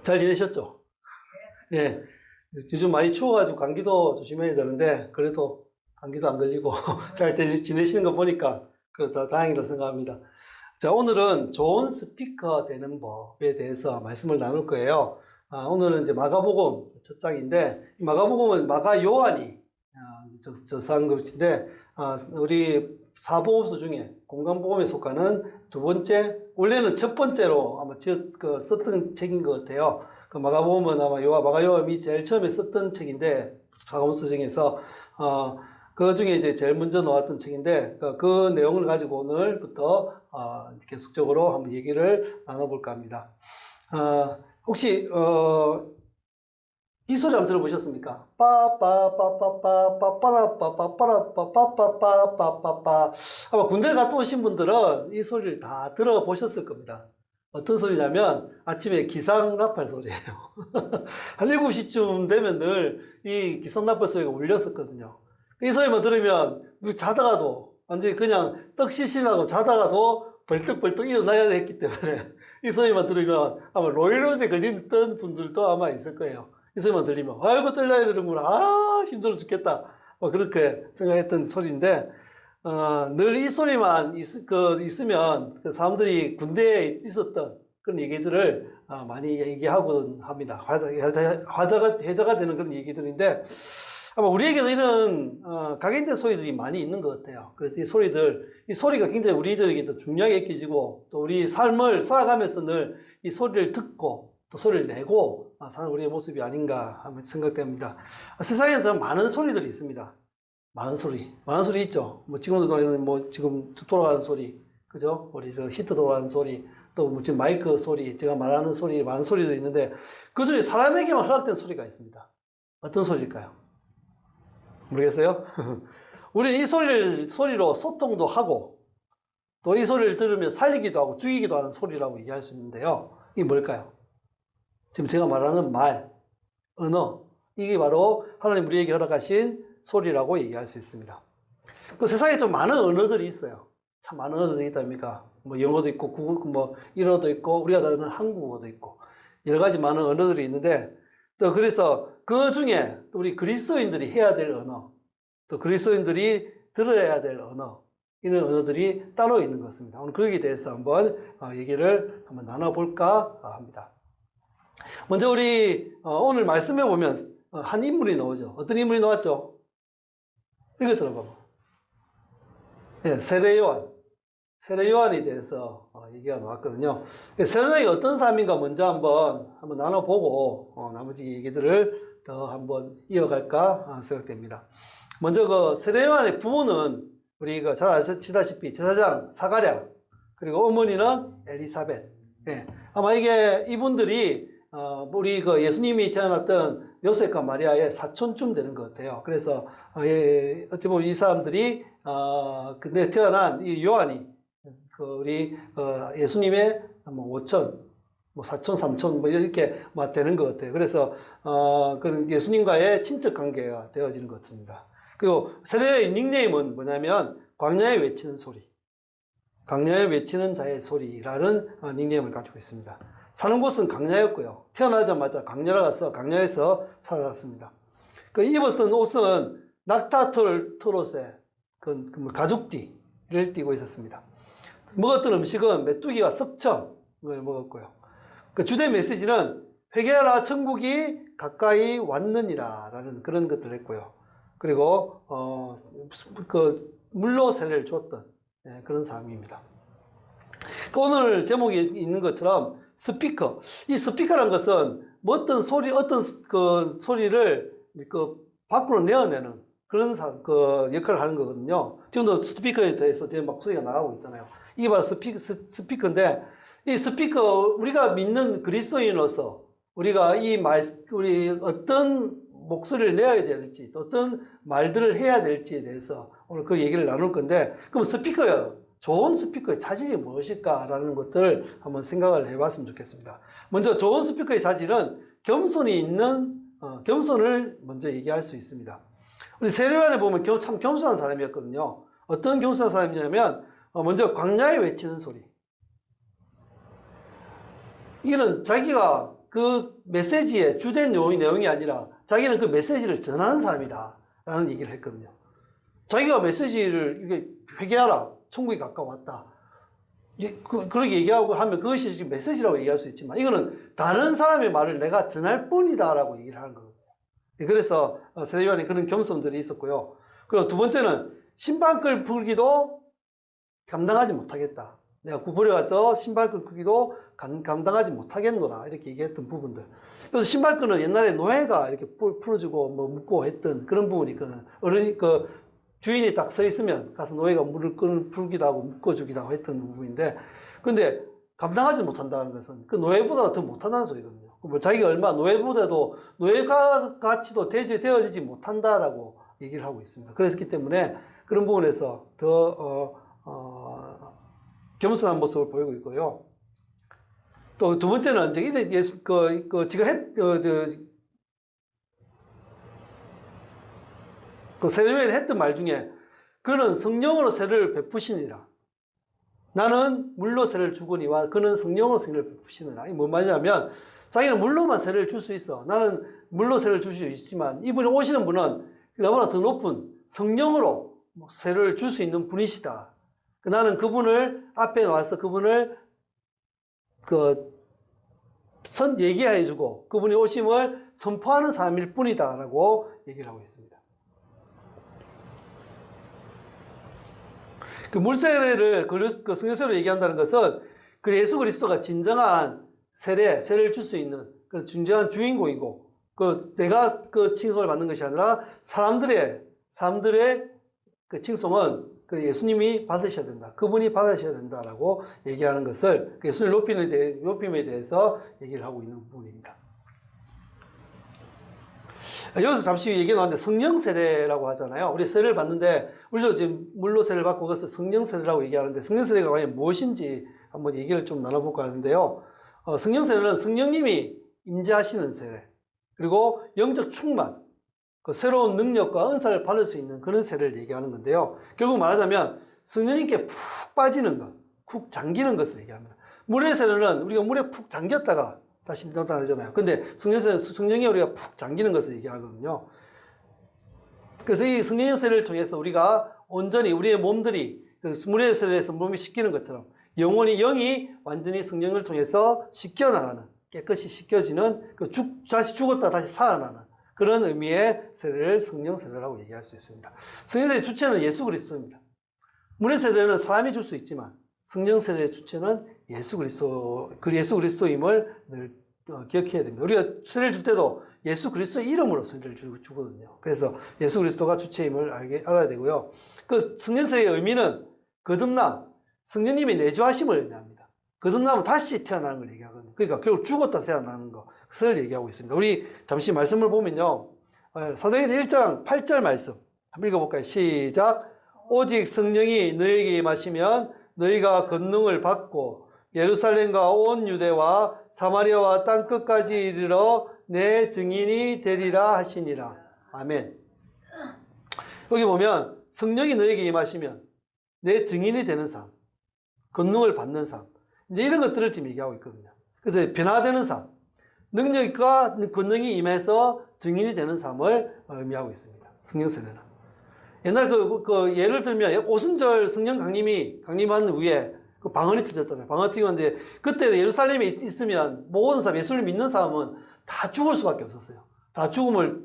잘 지내셨죠? 예. 요즘 많이 추워가지고 감기도 조심해야 되는데, 그래도 감기도 안 걸리고 잘 지내시는 거 보니까 그래도 다행이라고 생각합니다. 자, 오늘은 좋은 스피커 되는 법에 대해서 말씀을 나눌 거예요. 오늘은 이제 마가복음 첫 장인데, 이 마가복음은 마가 요한이 저서한 것인데, 우리 사복음서 중에 공간복음에 속하는 두 번째, 원래는 첫 번째로 아마 썼던 책인 것 같아요. 그 마가복음은 아마 마가 요한이 제일 처음에 썼던 책인데, 사복음서 중에서 그 중에 이제 제일 먼저 나왔던 책인데, 그 내용을 가지고 오늘부터 계속적으로 한번 얘기를 나눠볼까 합니다. 혹시 이 소리 한번 들어보셨습니까? 빠빠빠빠빠빠빠빠빠빠빠빠빠빠빠빠. 아마 군대를 갔다 오신 분들은 이 소리를 다 들어보셨을 겁니다. 어떤 소리냐면 아침에 기상나팔 소리예요. 한 7시쯤 되면 늘 이 기상나팔 소리가 울렸었거든요. 이 소리만 들으면 자다가도 완전히 그냥 떡시신하고 자다가도 벌떡벌떡 일어나야 했기 때문에 이 소리만 들으면 아마 로이로즈에 걸렸던 분들도 아마 있을 거예요. 이 소리만 들리면 아이고 떨려야 되는구나, 힘들어 죽겠다, 그렇게 생각했던 소리인데, 늘 이 소리만 있으면 그 사람들이 군대에 있었던 그런 얘기들을 많이 얘기하곤 합니다. 해자가 되는 그런 얘기들인데, 아마 우리에게도 이런 각인된 소리들이 많이 있는 것 같아요. 그래서 이 소리가 굉장히 우리들에게도 중요하게 느껴지고, 또 우리 삶을 살아가면서 늘 이 소리를 듣고 또 소리를 내고 사는 우리의 모습이 아닌가 하면 생각됩니다. 세상에서 많은 소리들이 있습니다. 많은 소리 있죠. 지금도 지금 돌아가는 소리, 그죠? 우리 히터 돌아가는 소리, 또 지금 마이크 소리, 제가 말하는 소리, 많은 소리들이 있는데, 그 중에 사람에게만 허락된 소리가 있습니다. 어떤 소리일까요? 모르겠어요? 우리는 이 소리로 소통도 하고, 또 이 소리를 들으면 살리기도 하고 죽이기도 하는 소리라고 얘기할 수 있는데요. 이게 뭘까요? 지금 제가 말하는 말, 언어, 이게 바로 하나님 우리에게 허락하신 소리라고 얘기할 수 있습니다. 그 세상에 좀 많은 언어들이 있어요. 참 많은 언어들이 있답니까? 영어도 있고, 일어도 있고, 우리가 다루는 한국어도 있고, 여러 가지 많은 언어들이 있는데, 또 그래서 그 중에 또 우리 그리스도인들이 해야 될 언어, 또 그리스도인들이 들어야 될 언어, 이런 언어들이 따로 있는 것 같습니다. 오늘 거기에 대해서 한번 얘기를 한번 나눠볼까 합니다. 먼저 우리 오늘 말씀해 보면 한 인물이 나오죠. 어떤 인물이 나왔죠? 이거 들어봐봐. 네, 세례 요한에 대해서 얘기가 나왔거든요. 세례 요한이 어떤 사람인가 먼저 한번 나눠보고 나머지 얘기들을 더 한번 이어갈까 생각됩니다. 먼저 그 세례 요한의 부모는 우리가 잘 아시다시피 제사장 사가랴, 그리고 어머니는 엘리사벳. 네, 아마 이분들이 우리 그 예수님이 태어났던 요셉과 마리아의 사촌쯤 되는 것 같아요. 그래서 어찌 보면 이 사람들이 근데 태어난 이 요한이 우리 예수님의 오촌, 사촌, 삼촌 이렇게 되는 것 같아요. 그래서 그런 예수님과의 친척 관계가 되어지는 것 같습니다. 그리고 세례의 닉네임은 뭐냐면 광야에 외치는 소리, 광야에 외치는 자의 소리라는 닉네임을 가지고 있습니다. 사는 곳은 광야였고요. 태어나자마자 광야로 가서 광야에서 살아갔습니다. 그 입었던 옷은 낙타털옷에 가죽띠를 띠고 있었습니다. 먹었던 음식은 메뚜기와 석청을 먹었고요. 그 주된 메시지는 회개하라, 천국이 가까이 왔느니라 라는 그런 것들을 했고요. 그리고 물로 세례를 줬던 그런 사람입니다. 오늘 제목에 있는 것처럼 스피커. 이 스피커라는 것은 어떤 소리를 밖으로 내어내는 그런 역할을 하는 거거든요. 지금도 스피커에 대해서 제 목소리가 나가고 있잖아요. 이게 바로 스피커인데, 이 스피커, 우리가 믿는 그리스도인으로서 우리가 우리 어떤 목소리를 내야 될지, 어떤 말들을 해야 될지에 대해서 오늘 그 얘기를 나눌 건데, 그럼 좋은 스피커의 자질이 무엇일까라는 것들을 한번 생각을 해봤으면 좋겠습니다. 먼저 좋은 스피커의 자질은 겸손을 먼저 얘기할 수 있습니다. 우리 세례 요한에 보면 참 겸손한 사람이었거든요. 어떤 겸손한 사람이냐면 먼저 광야에 외치는 소리. 이는 자기가 그 메시지의 주된 내용이 아니라 자기는 그 메시지를 전하는 사람이다 라는 얘기를 했거든요. 자기가 메시지를 이게 회개하라, 천국이 가까웠다, 그렇게 얘기하고 하면 그것이 지금 메시지라고 얘기할 수 있지만, 이거는 다른 사람의 말을 내가 전할 뿐이다 라고 얘기를 하는 거거든요. 그래서 세례요한이 그런 겸손들이 있었고요. 그리고 두 번째는 신발끈 풀기도 감당하지 못하겠다. 내가 구부려서 신발끈 풀기도 감당하지 못하겠노라, 이렇게 얘기했던 부분들. 그래서 신발끈은 옛날에 노예가 이렇게 풀어주고 뭐 묶고 했던 그런 부분이 있거든. 어른이 주인이 딱 서 있으면 가서 노예가 물을 풀기도 하고 묶어주기도 하고 했던 부분인데, 근데 감당하지 못한다는 것은 그 노예보다 더 못한다는 소리거든요. 뭐 자기가 얼마 노예보다도 노예가 가치도 되어지지 못한다라고 얘기를 하고 있습니다. 그렇기 때문에 그런 부분에서 더 겸손한 모습을 보이고 있고요. 또 두 번째는 이제 예수 세례요한이 했던 말 중에, 그는 성령으로 세례를 베푸시니라. 나는 물로 세례를 주거니와 그는 성령으로 세례를 베푸시니라. 이게 뭔 말이냐면, 자기는 물로만 세례를 줄 수 있어. 나는 물로 세례를 줄 수 있지만 이분이 오시는 분은 너무나 더 높은 성령으로 세례를 줄 수 있는 분이시다. 나는 그분을 앞에 와서 그분을 얘기해 주고 그분이 오심을 선포하는 사람일 뿐이다 라고 얘기를 하고 있습니다. 그 물세례를 성령세례로 얘기한다는 것은 그 예수 그리스도가 진정한 세례를 줄 수 있는 그 진정한 주인공이고, 내가 칭송을 받는 것이 아니라 사람들의 그 칭송은 그 예수님이 받으셔야 된다. 그분이 받으셔야 된다라고 얘기하는 것을, 예수님 높임에 대해서 얘기를 하고 있는 부분입니다. 여기서 잠시 얘기 나왔는데, 성령 세례라고 하잖아요. 우리 세례를 받는데, 우리도 지금 물로 세례를 받고 그것을 성령 세례라고 얘기하는데, 성령 세례가 과연 무엇인지 한번 얘기를 좀 나눠볼까 하는데요. 성령 세례는 성령님이 임재하시는 세례, 그리고 영적 충만, 새로운 능력과 은사를 받을 수 있는 그런 세례를 얘기하는 건데요. 결국 말하자면 성령님께 푹 빠지는 것, 푹 잠기는 것을 얘기합니다. 물의 세례는 우리가 물에 푹 잠겼다가 다시 나타나잖아요. 근데 성령 세례는 성령에 우리가 푹 잠기는 것을 얘기하거든요. 그래서 이 성령 세례를 통해서 우리가 온전히 우리의 몸들이 물의 세례에서 몸이 씻기는 것처럼 영이 완전히 성령을 통해서 씻겨나가는, 깨끗이 씻겨지는, 다시 죽었다 다시 살아나는 그런 의미의 세례를 성령 세례라고 얘기할 수 있습니다. 성령 세례의 주체는 예수 그리스도입니다. 물의 세례는 사람이 줄 수 있지만 성령 세례의 주체는 예수 그리스도임을 늘 기억해야 됩니다. 우리가 세례를 줄 때도 예수 그리스도 이름으로 세례를 주거든요. 그래서 예수 그리스도가 주체임을 알아야 되고요. 그 성령 세례의 의미는 거듭남, 성령님이 내주하심을 의미합니다. 거듭남은 다시 태어나는 걸 얘기하거든요. 그러니까 결국 죽었다 태어나는 것을 얘기하고 있습니다. 우리 잠시 말씀을 보면요. 사도행전 1장 8절 말씀 한번 읽어볼까요? 시작. 오직 성령이 너희에게 임하시면 너희가 권능을 받고 예루살렘과 온 유대와 사마리아와 땅끝까지 이르러 내 증인이 되리라 하시니라. 아멘. 여기 보면 성령이 너희에게 임하시면 내 증인이 되는 삶, 권능을 받는 삶, 이제 이런 것들을 지금 얘기하고 있거든요. 그래서 변화되는 삶, 능력과 권능이 임해서 증인이 되는 삶을 의미하고 있습니다. 성령 세례는. 옛날 예를 들면 오순절 성령 강림한 후에 그 방언이 터졌잖아요. 방언이 터졌는데 그때 예루살렘에 있으면 모든 사람, 예수를 믿는 사람은 다 죽을 수밖에 없었어요. 다 죽음을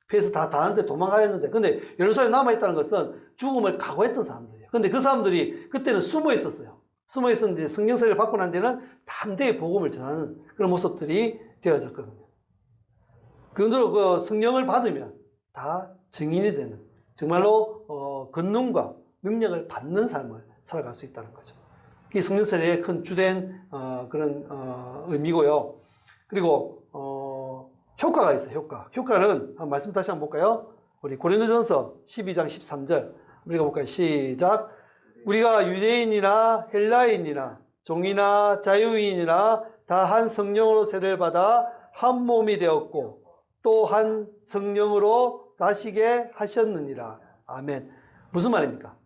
피해서 다 다른데 도망가야 했는데, 근데 예루살렘에 남아있다는 것은 죽음을 각오했던 사람들이에요. 근데 그 사람들이 그때는 숨어 있었어요. 숨어 있었는데 성령 세례를 받고 난 뒤는 담대히 복음을 전하는 그런 모습들이 되어졌거든요. 그런대로 그 성령을 받으면 다 증인이 되는, 정말로 권능과 능력을 받는 삶을 살아갈 수 있다는 거죠. 이 성령 세례의 큰 주된 그런 의미고요. 그리고 효과가 있어요. 효과는 말씀 다시 한번 볼까요? 우리 고린도전서 12장 13절 읽어볼까요? 시작. 우리가 유대인이나 헬라인이나 종이나 자유인이나 다 한 성령으로 세례를 받아 한 몸이 되었고 또 한 성령으로 다시게 하셨느니라. 아멘. 무슨 말입니까?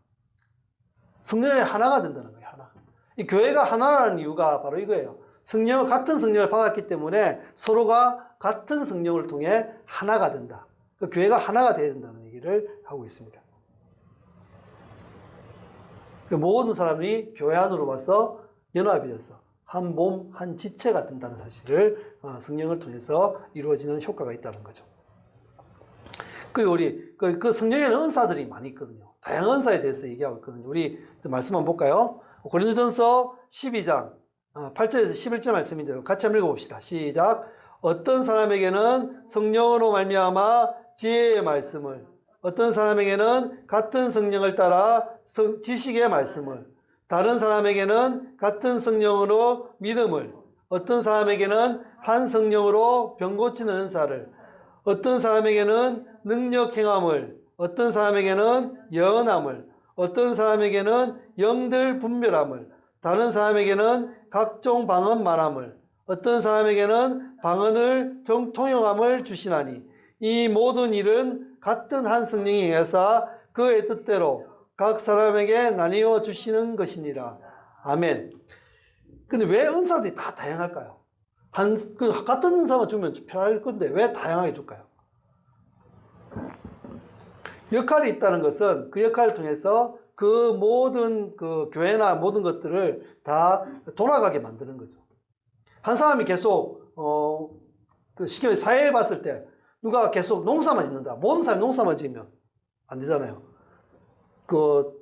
성령이 하나가 된다는 거예요. 하나. 이 교회가 하나라는 이유가 바로 이거예요. 성령, 같은 성령을 받았기 때문에 서로가 같은 성령을 통해 하나가 된다. 그 교회가 하나가 되어야 된다는 얘기를 하고 있습니다. 그 모든 사람이 교회 안으로 와서 연합이 돼서 한 몸, 한 지체가 된다는 사실을 성령을 통해서 이루어지는 효과가 있다는 거죠. 우리 그 성령에는 은사들이 많이 있거든요. 다양한 은사에 대해서 얘기하고 있거든요. 우리 말씀 한번 볼까요? 고린도전서 12장 8절에서 11절 말씀인데요. 같이 한번 읽어봅시다. 시작. 어떤 사람에게는 성령으로 말미암아 지혜의 말씀을, 어떤 사람에게는 같은 성령을 따라 지식의 말씀을, 다른 사람에게는 같은 성령으로 믿음을, 어떤 사람에게는 한 성령으로 병 고치는 은사를, 어떤 사람에게는 능력 행함을, 어떤 사람에게는 예언함을, 어떤 사람에게는 영들 분별함을, 다른 사람에게는 각종 방언 말함을, 어떤 사람에게는 방언을 통용함을 주시나니 이 모든 일은 같은 한 성령이 행하사 그의 뜻대로 각 사람에게 나뉘어 주시는 것이니라. 아멘. 근데 왜 은사들이 다 다양할까요? 같은 은사만 주면 편할 건데 왜 다양하게 줄까요? 역할이 있다는 것은 그 역할을 통해서 그 모든 그 교회나 모든 것들을 다 돌아가게 만드는 거죠. 한 사람이 계속 그 시경에 사회에 봤을 때 누가 계속 농사만 짓는다. 모든 사람이 농사만 지으면 안 되잖아요. 그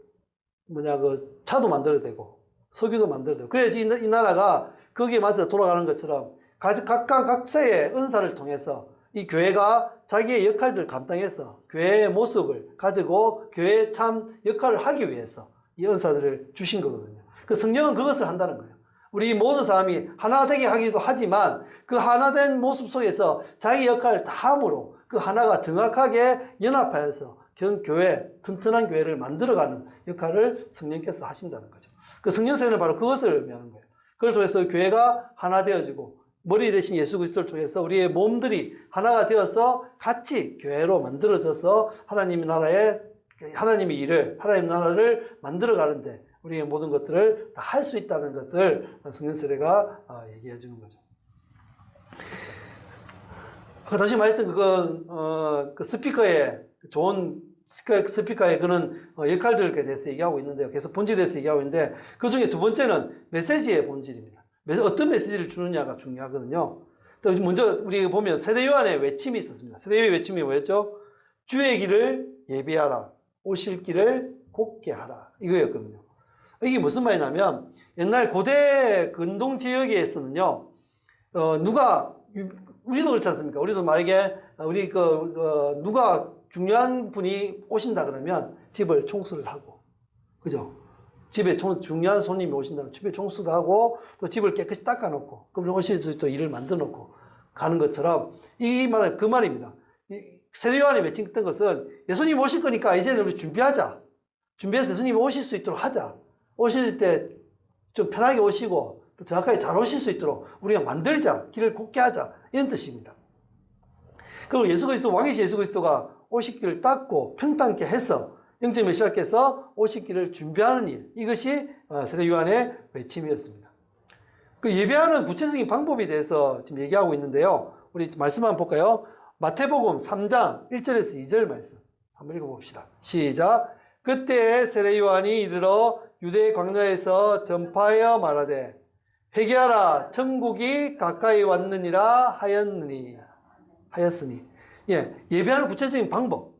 차도 만들어야 되고 석유도 만들어야 되고 그래야지 이 나라가 거기에 맞춰 돌아가는 것처럼 각세의 은사를 통해서 이 교회가 자기의 역할들을 감당해서 교회의 모습을 가지고 교회의 참 역할을 하기 위해서 이 은사들을 주신 거거든요. 그 성령은 그것을 한다는 거예요. 우리 모든 사람이 하나 되게 하기도 하지만 그 하나된 모습 속에서 자기 역할을 다 함으로 그 하나가 정확하게 연합하여서 교회, 튼튼한 교회를 만들어가는 역할을 성령께서 하신다는 거죠. 그 성령세는 바로 그것을 의미하는 거예요. 그걸 통해서 교회가 하나 되어지고 머리 대신 예수 그리스도를 통해서 우리의 몸들이 하나가 되어서 같이 교회로 만들어져서 하나님의 나라를 만들어가는데 우리의 모든 것들을 다 할 수 있다는 것을 성령 세례가 얘기해 주는 거죠. 다시 말했던 그건 그 스피커의 좋은 스피커의 그런 역할들에 대해서 얘기하고 있는데요. 계속 본질에 대해서 얘기하고 있는데 그 중에 두 번째는 메시지의 본질입니다. 어떤 메시지를 주느냐가 중요하거든요. 먼저 우리가 보면 세례 요한의 외침이 있었습니다. 세례 요한의 외침이 뭐였죠? 주의 길을 예비하라, 오실 길을 곧게 하라, 이거였거든요. 이게 무슨 말이냐면 옛날 고대 근동 지역에서는요, 우리도 그렇지 않습니까? 우리도 만약에 누가 중요한 분이 오신다 그러면 집을 청소를 하고, 그죠? 집에 중요한 손님이 오신다면 집에 청소도 하고 또 집을 깨끗이 닦아놓고 그럼 오실 수 있도록 일을 만들어 놓고 가는 것처럼 이 말은 그 말입니다. 세례 요한이 외쳤던 것은 예수님 오실 거니까 이제는 우리 준비하자. 준비해서 예수님 오실 수 있도록 하자. 오실 때 좀 편하게 오시고 또 정확하게 잘 오실 수 있도록 우리가 만들자. 길을 곧게 하자. 이런 뜻입니다. 그리고 예수 그리스도, 왕이신 예수 그리스도가 오실 길을 닦고 평탄케 해서 영적 메시아께서 오실 길을 준비하는 일, 이것이 세례 요한의 외침이었습니다. 그 예배하는 구체적인 방법에 대해서 지금 얘기하고 있는데요. 우리 말씀 한번 볼까요? 마태복음 3장 1절에서 2절 말씀 한번 읽어봅시다. 시작. 그때 세례 요한이 이르러 유대 광야에서 전파하여 말하되 회개하라 천국이 가까이 왔느니라 하였으니. 예배하는 구체적인 방법.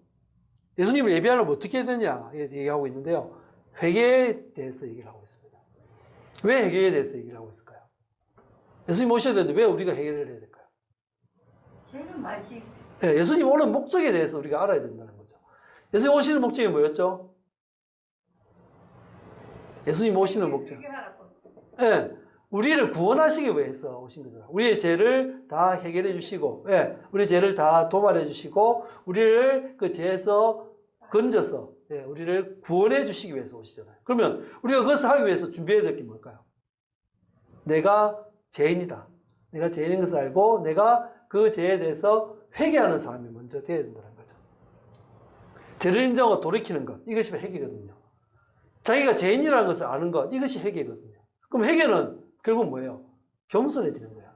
예수님을 예배하려면 어떻게 해야 되냐 얘기하고 있는데요. 회개에 대해서 얘기를 하고 있습니다. 왜 회개에 대해서 얘기를 하고 있을까요? 예수님 오셔야 되는데 왜 우리가 회개를 해야 될까요? 죄는 많이 예수님 오는 목적에 대해서 우리가 알아야 된다는 거죠. 예수님 오시는 목적이 뭐였죠? 예수님 오시는 목적. 우리를 구원하시기 위해서 오신 거죠. 우리의 죄를 다 해결해 주시고, 우리의 죄를 다 도말해 주시고, 우리를 그 죄에서 건져서, 우리를 구원해 주시기 위해서 오시잖아요. 그러면 우리가 그것을 하기 위해서 준비해야 될 게 뭘까요? 내가 죄인이다. 내가 죄인인 것을 알고, 내가 그 죄에 대해서 회개하는 사람이 먼저 되어야 된다는 거죠. 죄를 인정하고 돌이키는 것, 이것이 회개거든요. 자기가 죄인이라는 것을 아는 것, 이것이 회개거든요. 그럼 회개는 결국 뭐예요? 겸손해지는 거야.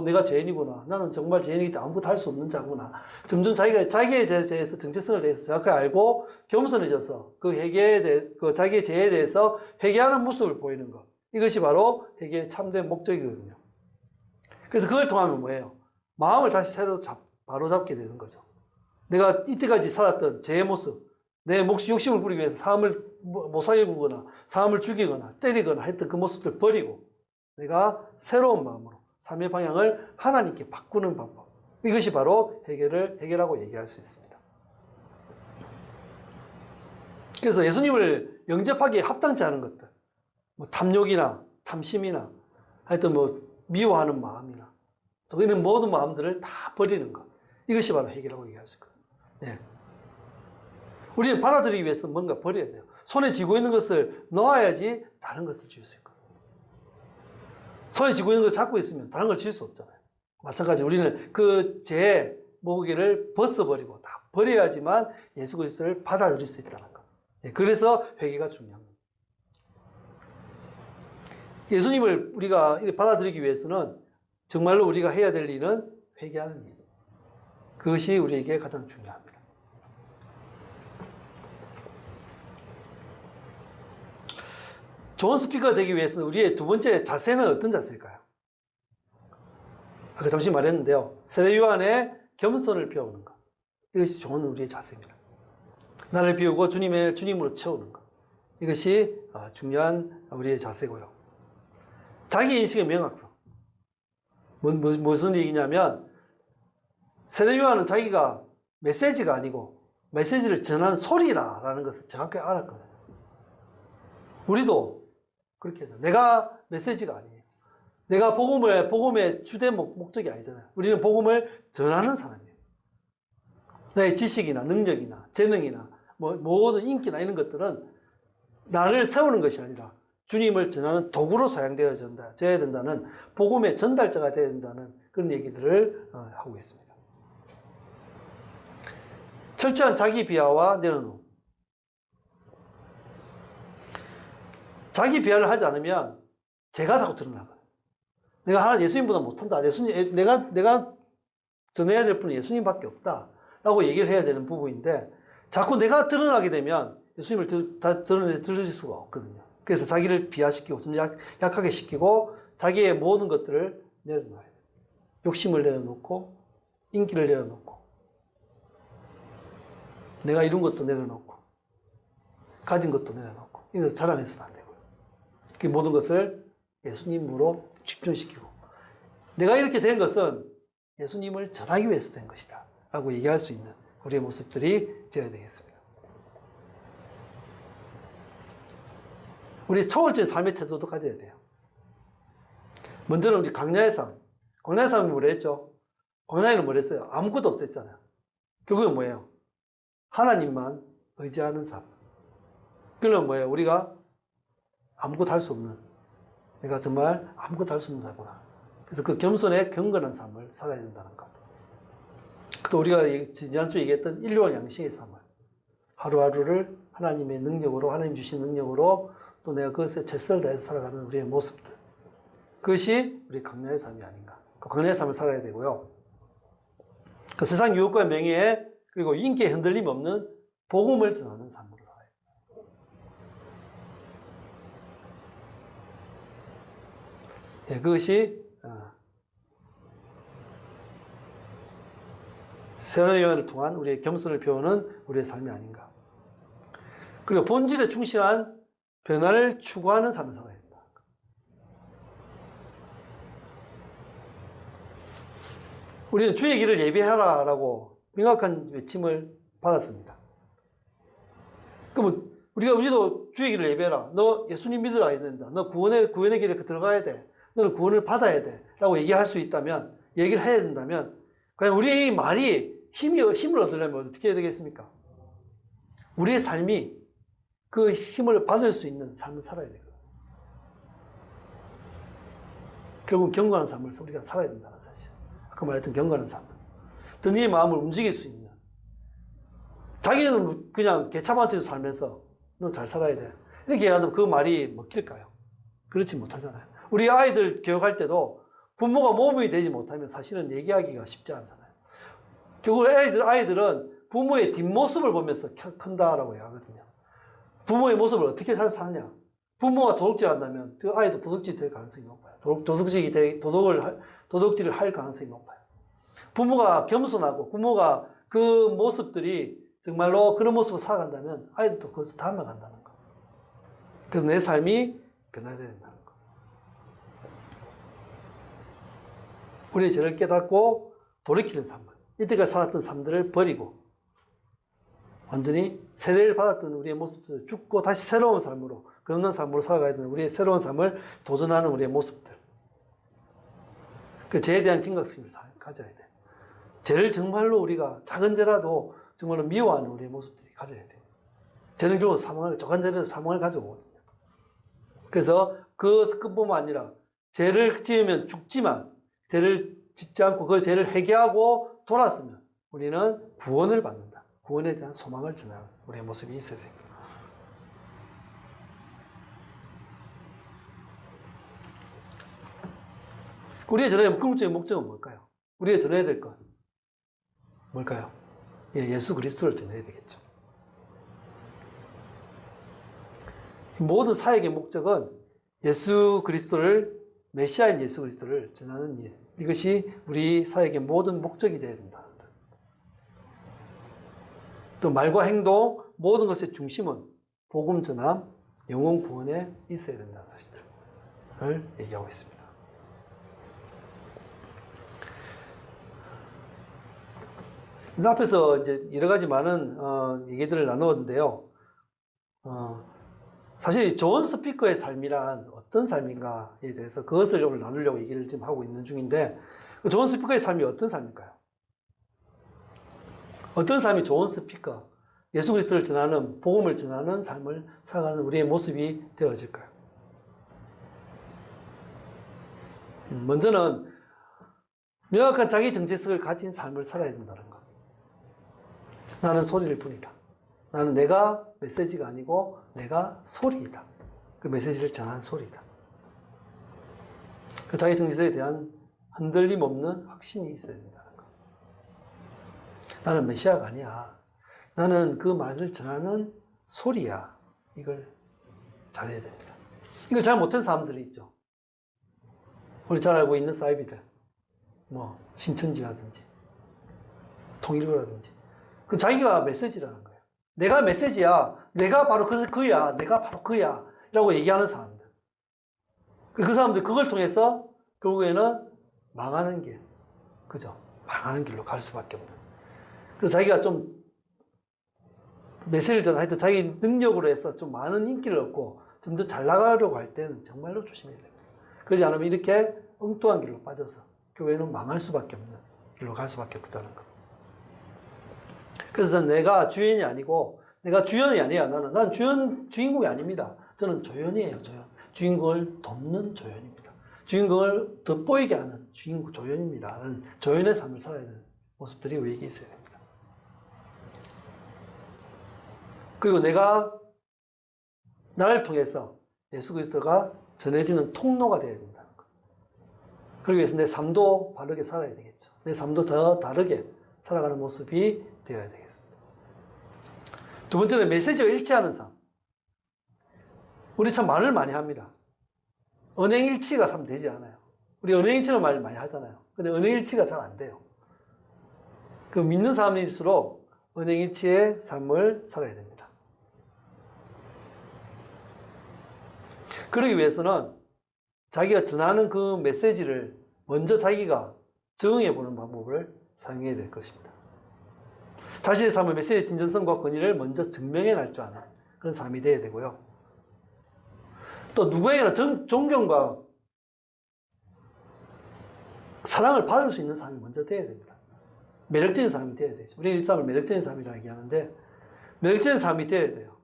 내가 죄인이구나. 나는 정말 죄인이기 때문에 아무것도 할 수 없는 자구나. 점점 자기에 대해서 정체성을 대해서 정확하게 알고 겸손해져서 그 회개에 대해, 자기의 죄에 대해서 회개하는 모습을 보이는 것. 이것이 바로 회개의 참된 목적이거든요. 그래서 그걸 통하면 뭐예요? 마음을 다시 새로 바로잡게 되는 거죠. 내가 이때까지 살았던 죄의 모습, 내 욕심을 부리기 위해서 사람을 못 살리거나 사람을 죽이거나 때리거나 했던 그 모습들 버리고 내가 새로운 마음으로 삶의 방향을 하나님께 바꾸는 방법. 이것이 바로 해결하고 얘기할 수 있습니다. 그래서 예수님을 영접하기에 합당치 않은 것들, 뭐 탐욕이나 탐심이나 하여튼 뭐 미워하는 마음이나 또 이런 모든 마음들을 다 버리는 것. 이것이 바로 해결하고 얘기할 수 있거든요. 네. 우리는 받아들이기 위해서 뭔가 버려야 돼요. 손에 쥐고 있는 것을 놓아야지 다른 것을 쥐을 수 있거든요. 손에 쥐고 있는 걸 잡고 있으면 다른 걸 쥐을 수 없잖아요. 마찬가지로 우리는 그 죄 무게를 벗어버리고 다 버려야지만 예수 그리스도를 받아들일 수 있다는 것. 네. 그래서 회개가 중요한 겁니다. 예수님을 우리가 받아들이기 위해서는 정말로 우리가 해야 될 일은 회개하는 일. 그것이 우리에게 가장 중요합니다. 좋은 스피커가 되기 위해서는 우리의 두 번째 자세는 어떤 자세일까요? 아까 잠시 말했는데요. 세례 요한의 겸손을 배우는 것. 이것이 좋은 우리의 자세입니다. 나를 비우고 주님으로 채우는 것. 이것이 중요한 우리의 자세고요. 자기인식의 명확성. 무슨 얘기냐면 세례 요한은 자기가 메시지가 아니고 메시지를 전하는 소리라는 것을 정확하게 알았거든요. 우리도 그렇게 해요. 내가 메시지가 아니에요. 내가 복음의 주된 목적이 아니잖아요. 우리는 복음을 전하는 사람이에요. 나의 지식이나 능력이나 재능이나 모든 인기나 이런 것들은 나를 세우는 것이 아니라 주님을 전하는 도구로 사용되어져야 된다는 복음의 전달자가 되어야 된다는 그런 얘기들을 하고 있습니다. 철저한 자기 비하와 내려놓음. 자기 비하를 하지 않으면 제가 자꾸 드러나거든요. 내가 예수님보다 못한다. 내가 전해야 될 분은 예수님밖에 없다. 라고 얘기를 해야 되는 부분인데 자꾸 내가 드러나게 되면 예수님을 들을 수가 없거든요. 그래서 자기를 비하시키고 좀 약하게 시키고 자기의 모든 것들을 내려놔야 돼요. 욕심을 내려놓고 인기를 내려놓고 내가 이룬 것도 내려놓고 가진 것도 내려놓고 이래서 자랑해서는 안 되고요. 그 모든 것을 예수님으로 집중시키고 내가 이렇게 된 것은 예수님을 전하기 위해서 된 것이다 라고 얘기할 수 있는 우리의 모습들이 되어야 되겠습니다. 우리 초월적인 삶의 태도도 가져야 돼요. 먼저는 우리 광야의 삶. 광야의 삶이 뭐라 했죠? 광야에는 뭐라 했어요? 아무것도 없댔잖아요. 결국은 뭐예요? 하나님만 의지하는 삶. 그건 뭐예요? 우리가 아무것도 할 수 없는, 내가 정말 아무것도 할 수 없는 자구나. 그래서 그 겸손에 경건한 삶을 살아야 된다는 것. 또 우리가 지난주에 얘기했던 일용할 양식의 삶을, 하루하루를 하나님의 능력으로, 하나님 주신 능력으로 또 내가 그것에 최선을 다해서 살아가는 우리의 모습들. 그것이 우리 광야의 삶이 아닌가. 그 광야의 삶을 살아야 되고요. 그 세상 유혹과 명예에 그리고 인기에 흔들림 없는 복음을 전하는 삶으로 살아야 돼요. 네, 그것이 세례 요한을 통한 우리의 겸손을 배우는 우리의 삶이 아닌가. 그리고 본질에 충실한 변화를 추구하는 삶을 살아야 된다. 우리는 주의 길을 예비하라라고 명확한 외침을 받았습니다. 그러면 우리도 주의 길을 예비해라. 너 예수님 믿으라 해야 된다. 너 구원의 길에 들어가야 돼. 너는 구원을 받아야 돼. 라고 얘기할 수 있다면, 얘기를 해야 된다면, 그냥 우리의 말이 힘을 얻으려면 어떻게 해야 되겠습니까? 우리의 삶이 그 힘을 받을 수 있는 삶을 살아야 되거든요. 결국 경건한 삶을 우리가 살아야 된다는 사실. 아까 말했던 경건한 삶을. 너의 마음을 움직일 수 있는. 자기는 그냥 개차반처럼 살면서 너 잘 살아야 돼. 이렇게 얘기하면 그 말이 먹힐까요? 그렇지 못하잖아요. 우리 아이들 교육할 때도 부모가 모범이 되지 못하면 사실은 얘기하기가 쉽지 않잖아요. 결국 아이들은 부모의 뒷모습을 보면서 큰다라고 얘기하거든요. 부모의 모습을 어떻게 사느냐. 부모가 도둑질 한다면 그 아이도 도둑질이 될 가능성이 높아요. 도둑질을 할 가능성이 높아요. 부모가 겸손하고 부모가 그 모습들이 정말로 그런 모습을 살아간다면 아이들도 그것을 닮아간다는 거. 그래서 내 삶이 변화해야 된다는 거. 우리의 죄를 깨닫고 돌이키는 삶을, 이때까지 살았던 삶들을 버리고 완전히 세례를 받았던 우리의 모습들을 죽고 다시 새로운 삶으로, 그런 삶으로 살아가야 되는 우리의 새로운 삶을 도전하는 우리의 모습들. 그 죄에 대한 경각심을 가져야 돼. 죄를 정말로 우리가 작은 죄라도 정말로 미워하는 우리의 모습들이 가져야 돼. 죄는 결국 조간 죄로 사망을 가져오거든요. 그래서 그것뿐만 아니라 죄를 지으면 죽지만 죄를 짓지 않고 그 죄를 회개하고 돌았으면 우리는 구원을 받는다. 구원에 대한 소망을 전하는 우리의 모습이 있어야 됩니다. 우리의 전화의 궁극적인 목적은 뭘까요? 우리가 전해야 될 것 뭘까요? 예수 그리스도를 전해야 되겠죠. 모든 사역의 목적은 예수 그리스도를, 메시아인 예수 그리스도를 전하는 일, 이것이 우리 사역의 모든 목적이 되어야 된다. 또 말과 행동, 모든 것의 중심은 복음 전함, 영혼 구원에 있어야 된다는 사실들을 얘기하고 있습니다. 앞에서 이제 여러 가지 많은 얘기들을 나누었는데요. 사실 좋은 스피커의 삶이란 어떤 삶인가에 대해서 그것을 오늘 나누려고 얘기를 지금 하고 있는 중인데, 좋은 스피커의 삶이 어떤 삶일까요? 어떤 삶이 좋은 스피커, 예수 그리스도를 전하는, 복음을 전하는 삶을 살아가는 우리의 모습이 되어질까요? 먼저는 명확한 자기 정체성을 가진 삶을 살아야 된다는 것. 나는 소리일 뿐이다. 나는 내가 메시지가 아니고 내가 소리이다. 그 메시지를 전하는 소리이다. 그 자기 정체성에 대한 흔들림 없는 확신이 있어야 된다는 것. 나는 메시아가 아니야. 나는 그 말을 전하는 소리야. 이걸 잘해야 됩니다. 이걸 잘 못한 사람들이 있죠. 우리 잘 알고 있는 사이비들, 신천지라든지 통일부라든지, 그 자기가 메시지라는 거예요. 내가 메시지야. 내가 바로 그야. 내가 바로 그야. 라고 얘기하는 사람들. 그 사람들 그걸 통해서 결국에는 망하는 길. 그죠? 망하는 길로 갈 수밖에 없는. 그래서 자기가 좀 메시지를 전하여도 자기 능력으로 해서 좀 많은 인기를 얻고 좀 더 잘 나가려고 할 때는 정말로 조심해야 됩니다. 그러지 않으면 이렇게 엉뚱한 길로 빠져서 교회는 망할 수밖에 없는 길로 갈 수밖에 없다는 것. 그래서 내가 주인이 아니고, 내가 주연이 아니야. 나는 주인공이 아닙니다. 저는 조연이에요, 조연. 주인공을 돕는 조연입니다. 주인공을 돋보이게 하는 조연입니다. 라는 조연의 삶을 살아야 되는 모습들이 우리에게 있어야 됩니다. 그리고 나를 통해서 예수 그리스도가 전해지는 통로가 되어야 된다는 것. 그러기 위해서 내 삶도 바르게 살아야 되겠죠. 내 삶도 더 다르게 살아가는 모습이 되어야 되겠습니다. 두 번째는 메시지와 일치하는 삶. 우리 참 말을 많이 합니다. 언행일치가 참 되지 않아요. 우리 언행일치는 말 많이 하잖아요. 근데 언행일치가 잘 안 돼요. 그 믿는 사람일수록 언행일치의 삶을 살아야 됩니다. 그러기 위해서는 자기가 전하는 그 메시지를 먼저 자기가 적응해 보는 방법을 사용해야 될 것입니다. 자신의 삶의 메시지의 진정성과 권위를 먼저 증명해 낼 줄 아는 그런 삶이 되어야 되고요. 또 누구에게나 존경과 사랑을 받을 수 있는 삶이 먼저 되어야 됩니다. 매력적인 삶이 되어야 되죠. 우리는 이 삶을 매력적인 삶이라고 얘기하는데, 매력적인 삶이 되어야 돼요.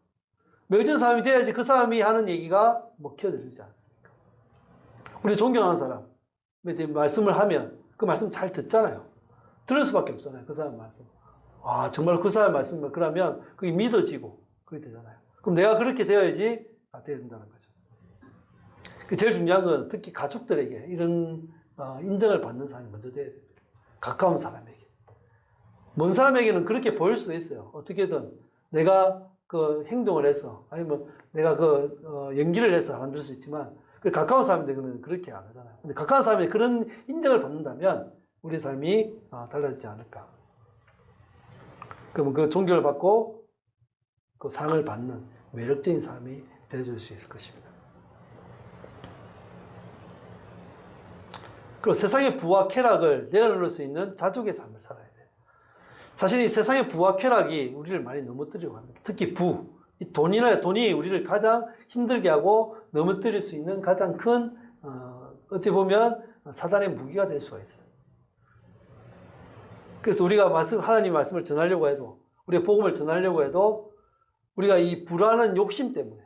매력적인 삶이 돼야지 그 사람이 하는 얘기가 먹혀들지 않습니까? 우리 존경하는 사람, 말씀을 하면 그 말씀 잘 듣잖아요. 들을 수밖에 없잖아요. 그 사람 말씀. 정말 그 사람 말씀, 그러면 그게 믿어지고 그렇게 되잖아요. 그럼 내가 그렇게 되어야지 돼야 된다는 거죠. 제일 중요한 건 특히 가족들에게 이런 인정을 받는 사람이 먼저 돼야 됩니다. 가까운 사람에게. 먼 사람에게는 그렇게 보일 수도 있어요. 어떻게든 내가 그 행동을 해서 아니면 내가 그 연기를 해서 안 될 수 있지만 그 가까운 사람들은 그렇게 안 하잖아요. 근데 가까운 사람이 그런 인정을 받는다면 우리 삶이 달라지지 않을까. 그러면 그 존경을 받고 그 상을 받는 매력적인 사람이 되어줄 수 있을 것입니다. 그리고 세상의 부와 쾌락을 내려놓을 수 있는 자족의 삶을 살아야 돼요. 사실 이 세상의 부와 쾌락이 우리를 많이 넘어뜨리려고 합니다. 특히 부, 돈이 우리를 가장 힘들게 하고 넘어뜨릴 수 있는 가장 큰 어찌 보면 사단의 무기가 될 수가 있어요. 그래서 우리가 하나님 말씀을 전하려고 해도, 우리가 복음을 전하려고 해도 우리가 이 부라는 욕심 때문에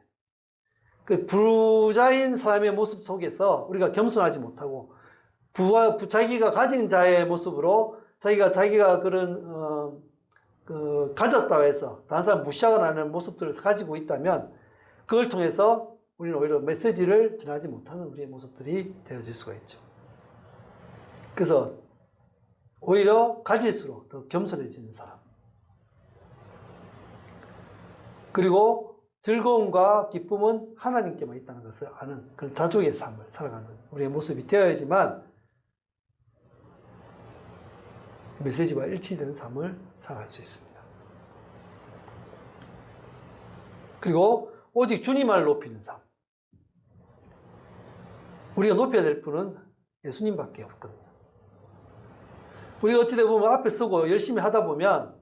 그 부자인 사람의 모습 속에서 우리가 겸손하지 못하고 자기가 가진 자의 모습으로 자기가 그런 가졌다고 해서 다른 사람 무시하거나 하는 모습들을 가지고 있다면 그걸 통해서 우리는 오히려 메시지를 전하지 못하는 우리의 모습들이 되어질 수가 있죠. 그래서 오히려 가질수록 더 겸손해지는 사람. 그리고 즐거움과 기쁨은 하나님께만 있다는 것을 아는 그런 자족의 삶을 살아가는 우리의 모습이 되어야지만 메시지와 일치되는 삶을 살아갈 수 있습니다. 그리고 오직 주님을 높이는 삶. 우리가 높여야 될 분은 예수님밖에 없거든요. 우리가 어찌되어 보면 앞에 서고 열심히 하다 보면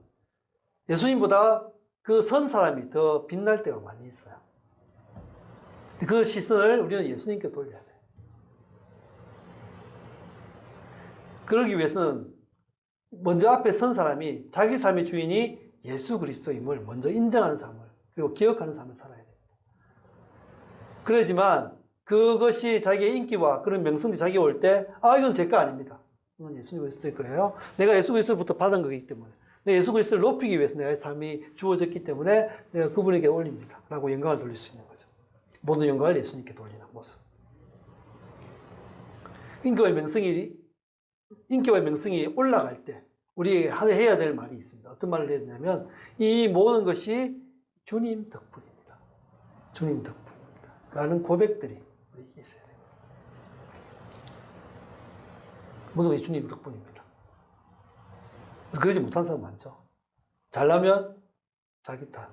예수님보다 그 선 사람이 더 빛날 때가 많이 있어요. 그 시선을 우리는 예수님께 돌려야 돼요. 그러기 위해서는 먼저 앞에 선 사람이 자기 삶의 주인이 예수 그리스도임을 먼저 인정하는 삶을, 그리고 기억하는 삶을 살아야 됩니다. 그러지만 그것이 자기의 인기와 그런 명성이 자기가 올 때, 이건 제 거 아닙니다. 이건 예수 그리스도의 거예요. 내가 예수 그리스도부터 받은 거기 때문에, 내가 예수 그리스도를 높이기 위해서 내가 삶이 주어졌기 때문에 내가 그분에게 올립니다. 라고 영광을 돌릴 수 있는 거죠. 모든 영광을 예수님께 돌리는 모습. 인기와 명성이 올라갈 때 우리에게 해야 될 말이 있습니다. 어떤 말을 해야 되냐면 이 모든 것이 주님 덕분입니다. 주님 덕분입니다. 라는 고백들이 우리에게 있어야 됩니다. 모든 것이 주님 덕분입니다. 그러지 못한 사람 많죠. 잘나면 자기 탓,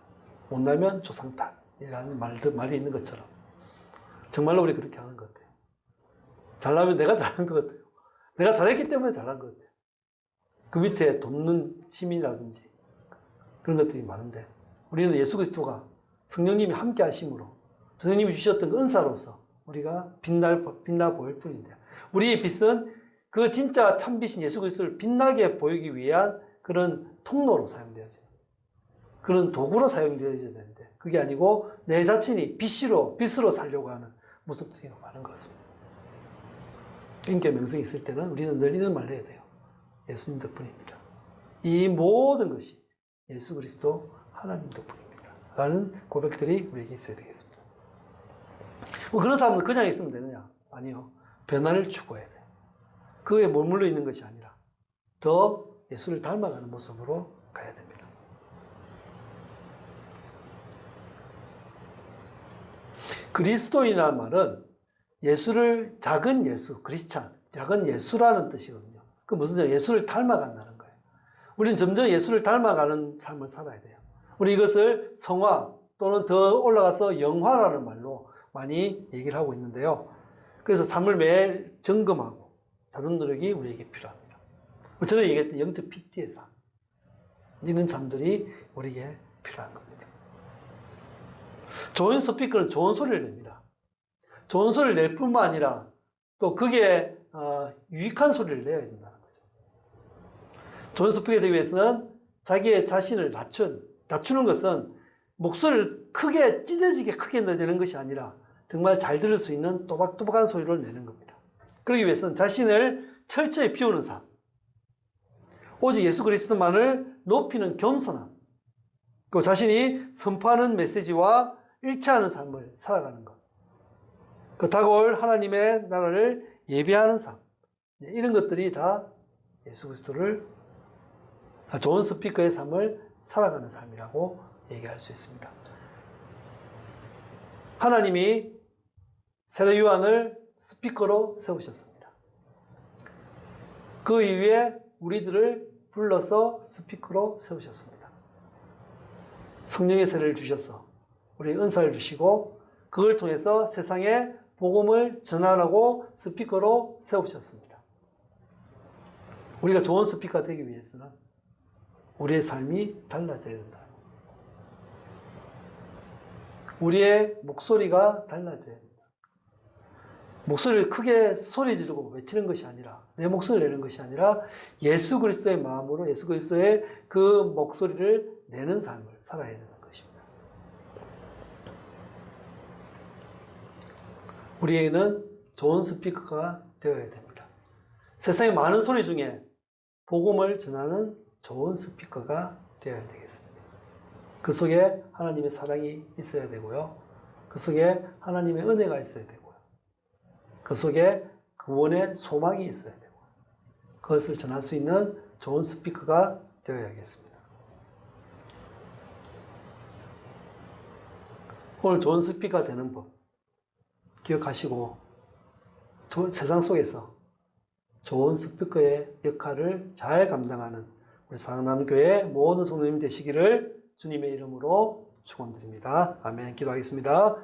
못나면 조상 탓이라는 말이 있는 것처럼 정말로 우리 그렇게 하는 것 같아요. 잘나면 내가 잘한 것 같아요. 내가 잘했기 때문에 잘한 것 같아요. 그 밑에 돕는 시민이라든지 그런 것들이 많은데 우리는 예수 그리스도가 성령님이 함께 하심으로 성령님이 주셨던 그 은사로서 우리가 빛나 보일 뿐인데 우리의 빛은 그 진짜 참빛인 예수 그리스도를 빛나게 보이기 위한 그런 통로로 사용되어지는 그런 도구로 사용되어져야 되는데 그게 아니고 내 자신이 빛으로 살려고 하는 모습들이 많은 것 같습니다. 인격 명성이 있을 때는 우리는 늘 이런 말을 해야 돼요. 예수님 덕분입니다. 이 모든 것이 예수 그리스도 하나님 덕분입니다. 라는 고백들이 우리에게 있어야 되겠습니다. 그런 사람은 그냥 있으면 되느냐? 아니요. 변화를 추구해야 돼요. 그에 머물러 있는 것이 아니라 더 예수를 닮아가는 모습으로 가야 됩니다. 그리스도인이라는 말은 예수를 작은 예수, 크리스찬, 작은 예수라는 뜻이거든요. 그 무슨 뜻이냐? 예수를 닮아간다는 거예요. 우리는 점점 예수를 닮아가는 삶을 살아야 돼요. 우리 이것을 성화 또는 더 올라가서 영화라는 말로 많이 얘기를 하고 있는데요. 그래서 삶을 매일 점검하고 다듬는 노력이 우리에게 필요합니다. 저는 얘기했던 영적 PT의 삶, 이런 삶들이 우리에게 필요한 겁니다. 좋은 스피커는 좋은 소리를 냅니다. 좋은 소리를 낼 뿐만 아니라 또 그게 유익한 소리를 내야 된다는 거죠. 좋은 스피커가 되기 위해서는 자기의 자신을 낮추는 것은 목소리를 크게 찢어지게 크게 내는 것이 아니라 정말 잘 들을 수 있는 또박또박한 소리를 내는 겁니다. 그러기 위해서는 자신을 철저히 비우는 삶, 오직 예수 그리스도만을 높이는 겸손함, 그리고 자신이 선포하는 메시지와 일치하는 삶을 살아가는 것. 그 다가올 하나님의 나라를 예비하는 삶, 이런 것들이 다 예수 그리스도를 좋은 스피커의 삶을 살아가는 삶이라고 얘기할 수 있습니다. 하나님이 세례 요한을 스피커로 세우셨습니다. 그 이후에 우리들을 불러서 스피커로 세우셨습니다. 성령의 세례를 주셔서 우리 은사를 주시고 그걸 통해서 세상에 복음을 전하라고 스피커로 세우셨습니다. 우리가 좋은 스피커가 되기 위해서는 우리의 삶이 달라져야 된다. 우리의 목소리가 달라져야 된다. 목소리를 크게 소리 지르고 외치는 것이 아니라, 내 목소리를 내는 것이 아니라 예수 그리스도의 마음으로 예수 그리스도의 그 목소리를 내는 삶을 살아야 되는 것입니다. 우리에게는 좋은 스피커가 되어야 됩니다. 세상의 많은 소리 중에 복음을 전하는 좋은 스피커가 되어야 되겠습니다. 그 속에 하나님의 사랑이 있어야 되고요. 그 속에 하나님의 은혜가 있어야 되고요. 그 속에 구원의 소망이 있어야 되고 그것을 전할 수 있는 좋은 스피커가 되어야겠습니다. 오늘 좋은 스피커가 되는 법 기억하시고 세상 속에서 좋은 스피커의 역할을 잘 감당하는 우리 사랑나눔교회 모든 성도님 되시기를 주님의 이름으로 축원드립니다. 아멘. 기도하겠습니다.